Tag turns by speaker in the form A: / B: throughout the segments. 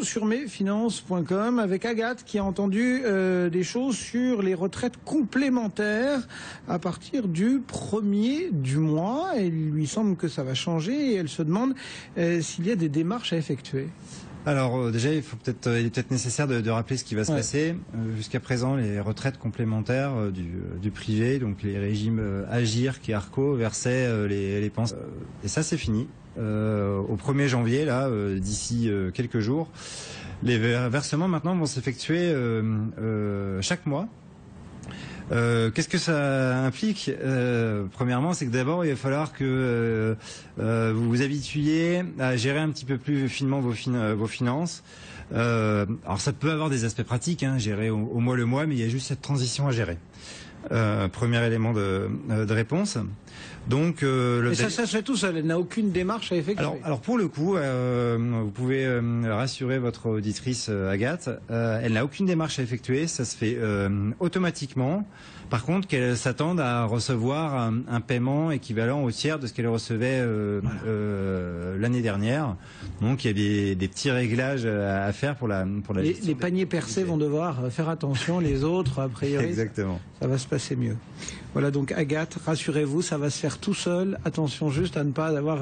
A: Sur mesfinances.com avec Agathe qui a entendu des choses sur les retraites complémentaires à partir du 1er du mois. Il lui semble que ça va changer et elle se demande s'il y a des démarches à effectuer.
B: Alors déjà, il est peut-être nécessaire de rappeler ce qui va se passer. Jusqu'à présent, les retraites complémentaires du privé, donc les régimes Agir, qui Arco, versaient les pensions. Et ça, c'est fini. Au 1er janvier, là, d'ici quelques jours, les versements maintenant vont s'effectuer chaque mois. Qu'est-ce que ça implique? Premièrement, c'est que d'abord, il va falloir que vous vous habituiez à gérer un petit peu plus finement vos finances. Alors, ça peut avoir des aspects pratiques, gérer au mois le mois, mais il y a juste cette transition à gérer. Premier élément de réponse. Donc,
A: et ça se fait tout seul, elle n'a aucune démarche à effectuer.
B: Alors pour le coup, vous pouvez rassurer votre auditrice Agathe, elle n'a aucune démarche à effectuer, ça se fait automatiquement. Par contre, qu'elle s'attende à recevoir un paiement équivalent au tiers de ce qu'elle recevait l'année dernière. Donc il y a des petits réglages à faire pour la
A: les paniers percés vont devoir faire attention, les autres, a priori,
B: exactement.
A: Ça va se passer mieux. Voilà, donc Agathe, rassurez-vous, ça va se faire tout seul. Attention juste à ne pas avoir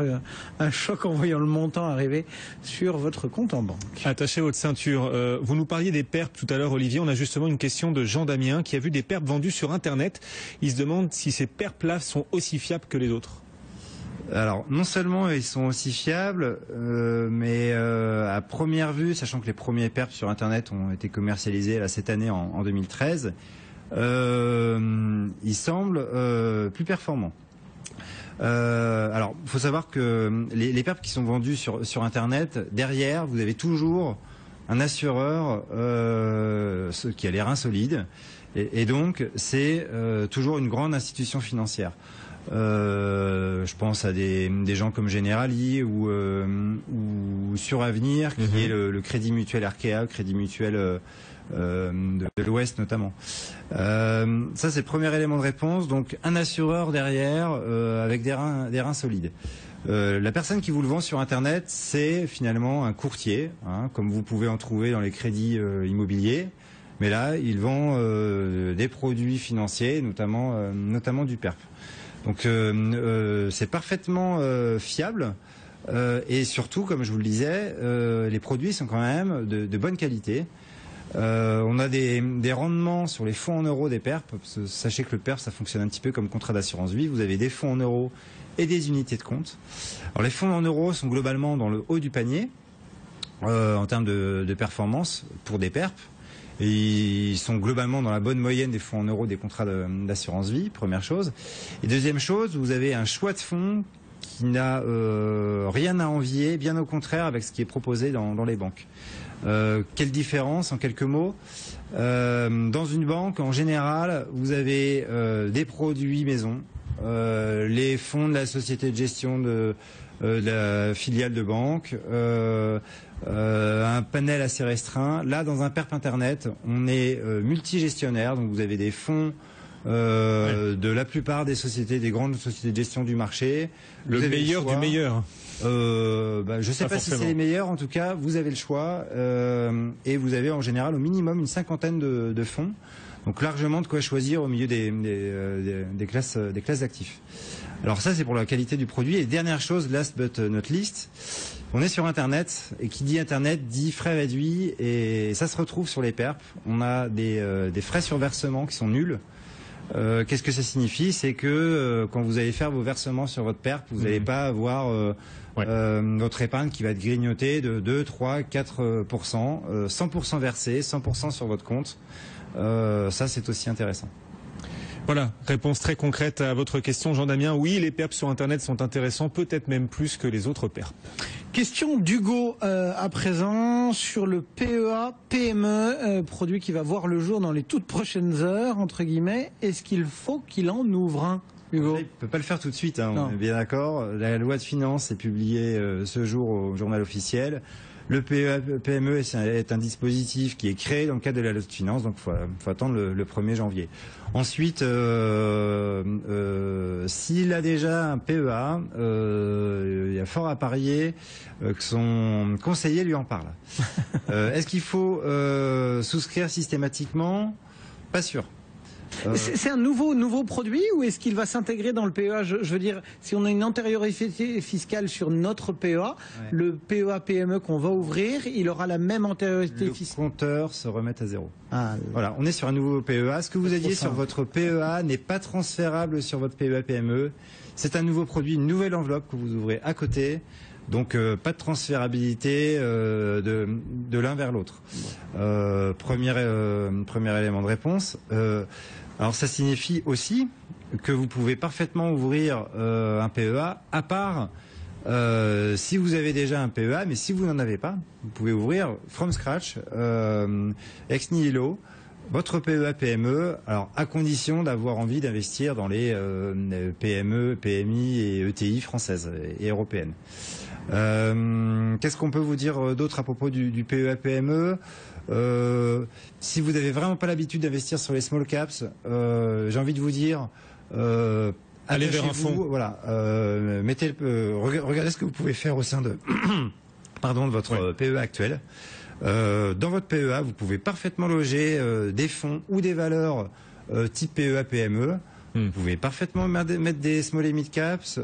A: un choc en voyant le montant arriver sur votre compte en banque.
C: Attachez votre ceinture. Vous nous parliez des perps tout à l'heure, Olivier. On a justement une question de Jean Damien qui a vu des perps vendus sur Internet. Il se demande si ces perps-là sont aussi fiables que les autres.
B: Alors, non seulement ils sont aussi fiables, mais à première vue, sachant que les premiers perps sur Internet ont été commercialisés là, cette année en 2013, ils semblent plus performants. Alors, il faut savoir que les perps qui sont vendus sur Internet, derrière, vous avez toujours un assureur qui a les reins solides, et donc c'est toujours une grande institution financière. Je pense à des gens comme Generali ou Suravenir, qui est le Crédit Mutuel Arkea, Crédit Mutuel de l'Ouest notamment. Ça c'est le premier élément de réponse. Donc un assureur derrière avec des reins solides. La personne qui vous le vend sur Internet, c'est finalement un courtier, comme vous pouvez en trouver dans les crédits immobiliers. Mais là, il vend des produits financiers, notamment du PERP. Donc c'est parfaitement fiable. Et surtout, comme je vous le disais, les produits sont quand même de bonne qualité. On a des rendements sur les fonds en euros des PERP. Sachez que le PERP, ça fonctionne un petit peu comme contrat d'assurance vie. Vous avez des fonds en euros et des unités de compte. Alors les fonds en euros sont globalement dans le haut du panier en termes de performance pour des PERP. Et ils sont globalement dans la bonne moyenne des fonds en euros des contrats d'assurance vie, première chose. Et deuxième chose, vous avez un choix de fonds qui n'a rien à envier, bien au contraire, avec ce qui est proposé dans les banques. Quelle différence en quelques mots? Dans une banque, en général, vous avez des produits maison, les fonds de la société de gestion de la filiale de banque, un panel assez restreint. Là, dans un PERP Internet, on est multigestionnaire, donc vous avez des fonds de la plupart des grandes sociétés de gestion du marché.
C: Le meilleur du meilleur.
B: Je ne sais pas si c'est les meilleurs, en tout cas, vous avez le choix et vous avez en général au minimum une cinquantaine de fonds. Donc largement de quoi choisir au milieu des classes d'actifs. Alors ça c'est pour la qualité du produit. Et dernière chose, last but not least, on est sur Internet et qui dit Internet dit frais réduits et ça se retrouve sur les PERP. On a des frais sur versement qui sont nuls. Qu'est-ce que ça signifie? C'est que quand vous allez faire vos versements sur votre PERP, vous n'allez pas avoir votre épargne qui va être grignotée de 2, 3, 4%, 100% versé, 100% sur votre compte. Ça c'est aussi intéressant.
C: Voilà, réponse très concrète à votre question, Jean Damien. Oui, les PERP sur Internet sont intéressants, peut-être même plus que les autres PERP.
A: Question d'Hugo à présent sur le PEA PME, produit qui va voir le jour dans les toutes prochaines heures, entre guillemets. Est-ce qu'il faut qu'il en ouvre un, Hugo?
B: Il ne peut pas le faire tout de suite, on est bien d'accord. La loi de finances est publiée ce jour au journal officiel. Le PEA-PME est un dispositif qui est créé dans le cadre de la loi de finances, donc faut attendre le 1er janvier. Ensuite, s'il a déjà un PEA, il y a fort à parier que son conseiller lui en parle. Est-ce qu'il faut souscrire systématiquement? Pas sûr.
A: C'est un nouveau produit ou est-ce qu'il va s'intégrer dans le PEA? Je veux dire, si on a une antériorité fiscale sur notre PEA, le PEA-PME qu'on va ouvrir, il aura la même antériorité fiscale.
B: Le compteur se remet à zéro.
A: Ah,
B: voilà, on est sur un nouveau PEA. Ce que vous aviez sur votre PEA n'est pas transférable sur votre PEA-PME. C'est un nouveau produit, une nouvelle enveloppe que vous ouvrez à côté. Donc pas de transférabilité de l'un vers l'autre. Premier élément de réponse. Alors ça signifie aussi que vous pouvez parfaitement ouvrir un PEA à part si vous avez déjà un PEA, mais si vous n'en avez pas, vous pouvez ouvrir from scratch, ex nihilo, votre PEA-PME, alors à condition d'avoir envie d'investir dans les PME, PMI et ETI françaises et européennes. Qu'est-ce qu'on peut vous dire d'autre à propos du PEA-PME? Si vous n'avez vraiment pas l'habitude d'investir sur les small caps, j'ai envie de vous dire,
C: allez vers un fonds.
B: Voilà, regardez ce que vous pouvez faire au sein de, de votre PEA actuel. Dans votre PEA, vous pouvez parfaitement loger des fonds ou des valeurs type PEA-PME. Vous pouvez parfaitement mettre des small et mid caps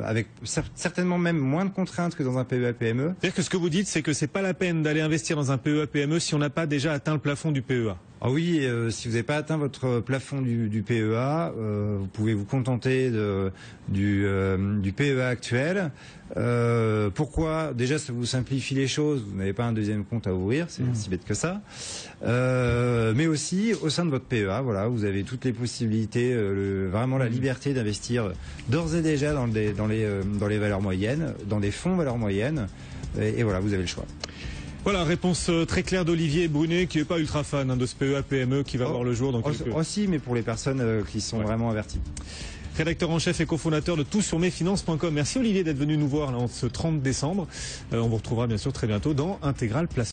B: avec certainement même moins de contraintes que dans un PEA-PME.
C: C'est-à-dire que ce que vous dites, c'est que c'est pas la peine d'aller investir dans un PEA-PME si on n'a pas déjà atteint le plafond du PEA.
B: Ah oui, si vous n'avez pas atteint votre plafond du PEA, vous pouvez vous contenter du PEA actuel. Pourquoi? Déjà, ça vous simplifie les choses. Vous n'avez pas un deuxième compte à ouvrir, c'est si bête que ça. Mais aussi, au sein de votre PEA, voilà, vous avez toutes les possibilités, vraiment la liberté d'investir d'ores et déjà dans les valeurs moyennes, dans des fonds valeurs moyennes. Et voilà, vous avez le choix.
C: Voilà, réponse très claire d'Olivier Brunet, qui n'est pas ultra fan de ce PEA-PME qui va voir le jour dans quelques...
B: Aussi, mais pour les personnes qui sont vraiment averties.
C: Rédacteur en chef et cofondateur de toutsurmesfinances.com. Merci Olivier d'être venu nous voir là, en ce 30 décembre. On vous retrouvera bien sûr très bientôt dans Intégral Placement.